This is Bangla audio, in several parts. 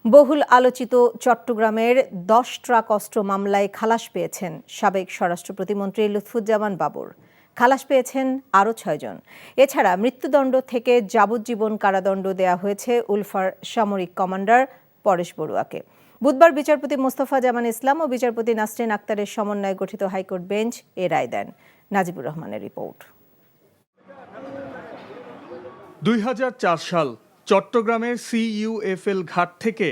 বহুল আলোচিত চট্টগ্রামের ১০ ট্রাক অস্ত্র মামলায় খালাস পেয়েছেন সাবেক স্বরাষ্ট্র প্রতিমন্ত্রী লুৎফুজ্জামান বাবর। খালাস পেয়েছেন আরও ৬ জন। এছাড়া মৃত্যুদণ্ড থেকে যাবজ্জীবন কারাদণ্ড দেয়া হয়েছে উলফার সামরিক কমান্ডার পরেশ বড়ুয়াকে। বুধবার বিচারপতি মোস্তফা জামান ইসলাম ও বিচারপতি নাসরিন আক্তারের সমন্বয়ে গঠিত হাইকোর্ট বেঞ্চ এ রায় দেন। নাজিবুর রহমানের রিপোর্ট। ২০০৪ সাল চট্টগ্রামের CUFL ঘাট থেকে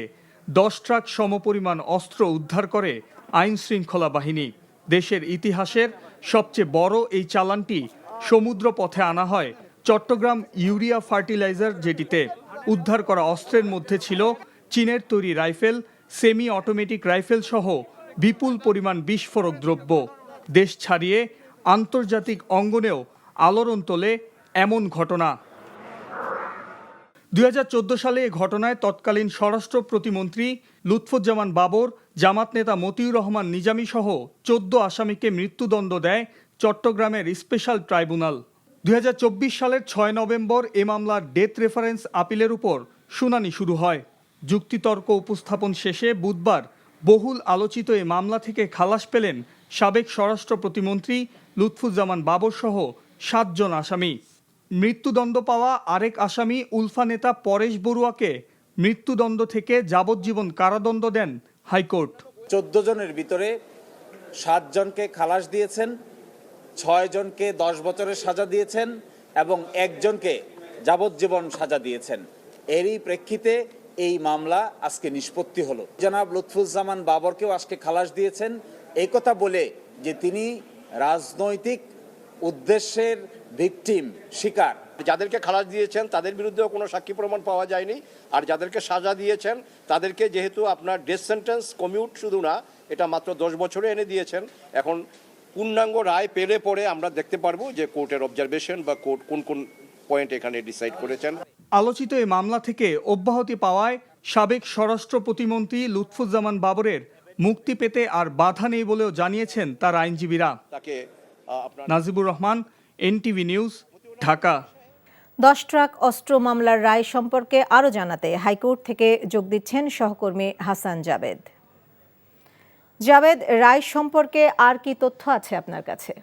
১০ ট্রাক সমপরিমাণ অস্ত্র উদ্ধার করে আইন শৃঙ্খলা বাহিনী। দেশের ইতিহাসের সবচেয়ে বড় এই চালানটি সমুদ্র পথে আনা হয় চট্টগ্রাম ইউরিয়া ফার্টিলাইজার জেটিতে। উদ্ধার করা অস্ত্রের মধ্যে ছিল চীনের তৈরি রাইফেল, সেমি অটোমেটিক রাইফেল সহ বিপুল পরিমাণ বিস্ফোরক দ্রব্য। দেশ ছাড়িয়ে আন্তর্জাতিক অঙ্গনেও আলোড়ন তোলে এমন ঘটনা। ২০১৪ সালে এ ঘটনায় তৎকালীন স্বরাষ্ট্র প্রতিমন্ত্রী লুৎফুজ্জামান বাবর, জামাত নেতা মতিউর রহমান নিজামী সহ ১৪ আসামিকে মৃত্যুদণ্ড দেয় চট্টগ্রামের স্পেশাল ট্রাইব্যুনাল। ২০২৪ সালের ৬ নভেম্বর এ মামলার ডেথ রেফারেন্স আপিলের উপর শুনানি শুরু হয়। যুক্তিতর্ক উপস্থাপন শেষে বুধবার বহুল আলোচিত এ মামলা থেকে খালাস পেলেন সাবেক স্বরাষ্ট্র প্রতিমন্ত্রী লুৎফুজ্জামান বাবর সহ ৭ জন আসামি। মৃত্যুদণ্ড পাওয়া আরেক আসামি উলফা নেতা পরেশ বড়ুয়াকে মৃত্যুদণ্ড থেকে যাবজ্জীবন কারাদণ্ড দেন হাইকোর্ট। ১৪ জনের ভিতরে ৭ জনকে খালাস দিয়েছেন, ৬ জনকে ১০ বছরের সাজা দিয়েছেন এবং ১ জনকে যাবজ্জীবন সাজা দিয়েছেন। এরই প্রেক্ষিতে এই মামলা আজকে নিষ্পত্তি হলো। জনাব লুৎফুজ্জামান বাবরকেও আজকে খালাস দিয়েছেন এই কথা বলে যে তিনি রাজনৈতিক উদ্দেশ্যের ভিকটিম, শিকার। যাদেরকে খালাস দিয়েছেন তাদের বিরুদ্ধেও কোনো সাক্ষী প্রমাণ পাওয়া যায়নি, আর যাদেরকে সাজা দিয়েছেন তাদেরকে যেহেতু আপনার ডেথ সেন্টেন্স কমিউট শুধু না, এটা মাত্র ১০ বছরে এনে দিয়েছেন। এখন পূর্ণাঙ্গ রায় পেলে পরে আমরা দেখতে পারবো যে কোর্টের অবজারভেশন বা কোর্ট কোন কোন পয়েন্ট এখানে ডিসাইড করেছেন। আলোচিত এই মামলা থেকে অব্যাহতি পাওয়ায় সাবেক স্বরাষ্ট্র প্রতিমন্ত্রী লুৎফুজ্জামান বাবরের মুক্তি পেতে আর বাধা নেই বলেও জানিয়েছেন তার আইনজীবীরা। Najibur Rahman, NTV news, Dhaka. ১০ truck অস্ত্র মামলার রায় সম্পর্কে আরও জানাতে হাইকোর্ট থেকে যোগ দিচ্ছেন সহকর্মী হাসান জাবেদ। জাবেদ, রায় সম্পর্কে আর কি তথ্য আছে আপনার কাছে?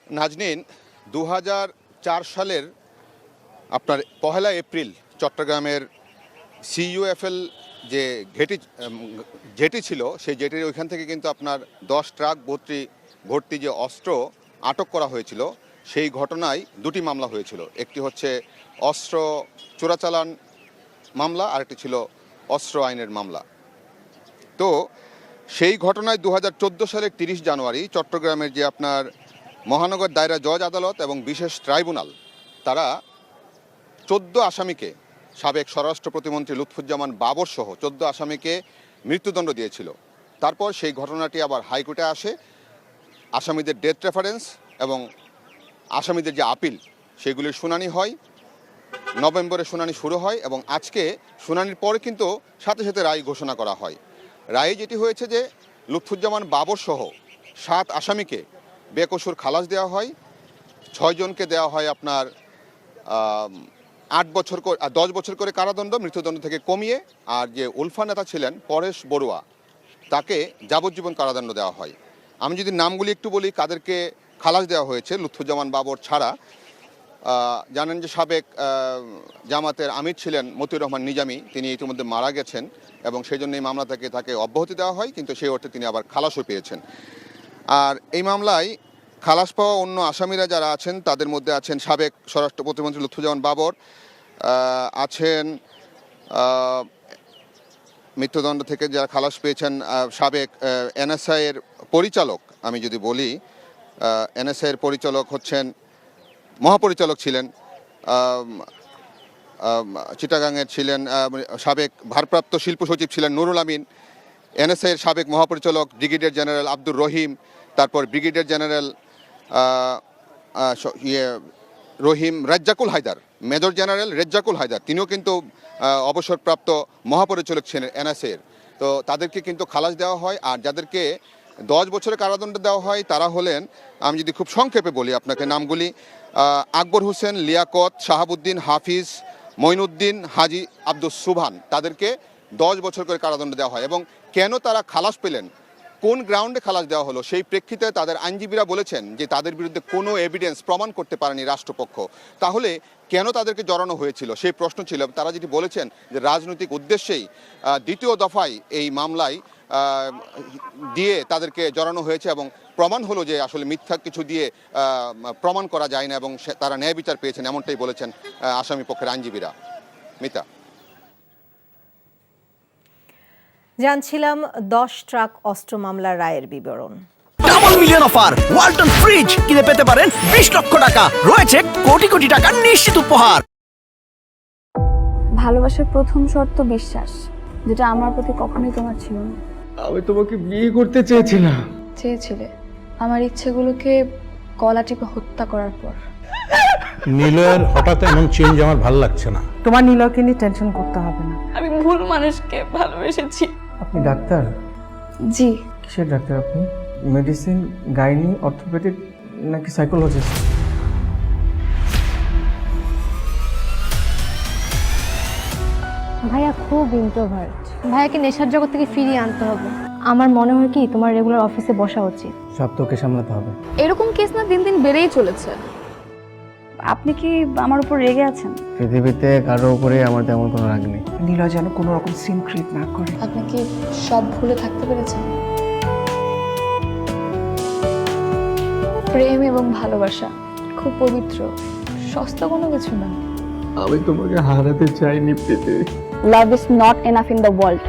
নাজনীন, ২০০৪ সালের আপনার ১লা এপ্রিল চট্টগ্রামের CUFL যে জেটি ছিল, সেই জেটির ওইখান থেকে কিন্তু আপনার 10 ট্রাক ভর্তি যে অস্ত্র আটক করা হয়েছিল। সেই ঘটনায় ২টি মামলা হয়েছিল। একটি হচ্ছে অস্ত্র চোরাচালান মামলা, আরেকটি ছিল অস্ত্র আইনের মামলা। তো সেই ঘটনায় ২০১৪ সালের ৩০ জানুয়ারি চট্টগ্রামের যে আপনার মহানগর দায়রা জজ আদালত এবং বিশেষ ট্রাইব্যুনাল তারা ১৪ আসামিকে, সাবেক স্বরাষ্ট্র প্রতিমন্ত্রী লুৎফুজ্জামান বাবর সহ ১৪ আসামিকে মৃত্যুদণ্ড দিয়েছিল। তারপর সেই ঘটনাটি আবার হাইকোর্টে আসে। আসামিদের ডেথ রেফারেন্স এবং আসামিদের যে আপিল সেগুলির শুনানি হয়। নভেম্বরে শুনানি শুরু হয় এবং আজকে শুনানির পরে কিন্তু সাথে সাথে রায় ঘোষণা করা হয়। রায়ে যেটি হয়েছে যে লুৎফুজ্জামান বাবর সহ 7 আসামিকে বেকসুর খালাস দেওয়া হয়, 6 জনকে দেওয়া হয় আপনার 10 বছর করে কারাদণ্ড, মৃত্যুদণ্ড থেকে কমিয়ে। আর যে উলফা নেতা ছিলেন পরেশ বড়ুয়া, তাকে যাবজ্জীবন কারাদণ্ড দেওয়া হয়। আমি যদি নামগুলি একটু বলি কাদেরকে খালাস দেওয়া হয়েছে লুৎফুজ্জামান বাবর ছাড়া। জানেন যে সাবেক জামাতের আমির ছিলেন মতিউর রহমান নিজামী, তিনি ইতিমধ্যে মারা গেছেন এবং সেই জন্য এই মামলা থেকে তাকে অব্যাহতি দেওয়া হয়, কিন্তু সেই অর্থে তিনি আবার খালাসও পেয়েছেন। আর এই মামলায় খালাস পাওয়া অন্য আসামিরা যারা আছেন তাদের মধ্যে আছেন সাবেক স্বরাষ্ট্র প্রতিমন্ত্রী লুৎফুজ্জামান বাবর, আছেন মৃত্যুদণ্ড থেকে যারা খালাস পেয়েছেন সাবেক NSI এর পরিচালক। আমি যদি বলি NSI এর পরিচালক হচ্ছেন, মহাপরিচালক ছিলেন চিটাগাংয়ের ছিলেন, সাবেক ভারপ্রাপ্ত শিল্প সচিব ছিলেন নুরুল আমিন। NSI এর সাবেক মহাপরিচালক ব্রিগেডিয়ার জেনারেল আব্দুর রহিম, তারপর ব্রিগেডিয়ার জেনারেল রহিম রেজ্জাকুল হায়দার, মেজর জেনারেল রেজ্জাকুল হায়দার, তিনিও কিন্তু অবসরপ্রাপ্ত মহাপরিচালক ছিলেন NSI এর। তো তাদেরকে কিন্তু খালাস দেওয়া হয়। আর যাদেরকে 10 বছরের কারাদণ্ড দেওয়া হয় তারা হলেন আমি যদি খুব সংক্ষেপে বলি আপনাকে নামগুলি, আকবর হোসেন, লিয়াকত, শাহাবুদ্দিন, হাফিজ, মঈনুদ্দিন, হাজি আব্দুস সুবহান, তাদেরকে 10 বছর করে কারাদণ্ড দেওয়া হয়। এবং কেন তারা খালাস পেলেন, কোন গ্রাউন্ডে খালাস দেওয়া হলো, সেই প্রেক্ষিতে তাদের আইনজীবীরা বলেছেন যে তাদের বিরুদ্ধে কোনো এভিডেন্স প্রমাণ করতে পারেনি রাষ্ট্রপক্ষ। তাহলে কেন তাদেরকে জড়ানো হয়েছিল সেই প্রশ্ন ছিল। তারা যেটি বলেছেন যে রাজনৈতিক উদ্দেশ্যেই দ্বিতীয় দফায় এই মামলায় দিয়ে তাদেরকে জড়ানো হয়েছে এবং প্রমাণ হলো যে আসলে মিথ্যা কিছু দিয়ে প্রমাণ করা যায় না এবং তারা ন্যায় বিচার পেয়েছেন, এমনটাই বলেছেন আসামি পক্ষের আইনজীবীরা। মিতা, জানছিলাম 10 ট্রাক অস্ত্র মামলার রায়ের বিবরণ। Double million offer Walton fridge কিনে পেতে পারেন 20 লক্ষ টাকা, রয়েছে কোটি কোটি টাকার নিশ্চিত উপহার। ভালোবাসার প্রথম শর্ত বিশ্বাস, যেটা আমার প্রতি কখনোই তোমার ছিল না। আমি তোমাকে বিয়ে করতে চেয়েছিলাম। চেয়েছিলে আমার ইচ্ছেগুলোকে গলা টিপে হত্যা করার পর। নিলয়ের হঠাৎ এমন চেঞ্জ আমার ভালো লাগছে না। তোমার নিলয়কে নিয়ে টেনশন করতে হবে না। আমি ভুল মানুষকে ভালোবেসেছি। আপনি ডাক্তার? জি। কিসের ডাক্তার আপনি? মেডিসিন, গাইনি, অর্থোপেডিক নাকি সাইকোলজিস্ট? ভাইয়া খুব ইন্ট্রোভার্ট, ভাইয়াকে নেশার জগৎ থেকে ফিরিয়ে আনতে হবে। আমার মনে হয় কি তোমার রেগুলার অফিসে বসা উচিত। সব তোকে সামলাতে হবে। এরকম কেস না দিন দিন বেড়েই চলেছে। আপনি কি আমার উপর রেগে আছেন? পৃথিবীতে কারো উপরে আমার তেমন কোনো রাগ নেই। নিলয় যেন কোনো রকম সিন ক্রিয়েট না করে। আপনি কি সব ভুলে থাকতে পেরেছেন? প্রেম এবং ভালোবাসা খুব পবিত্র, সস্তা কোনো কিছু না। আমি তোমাকে হারাতে চাইনি Priti. Love is not enough in the world.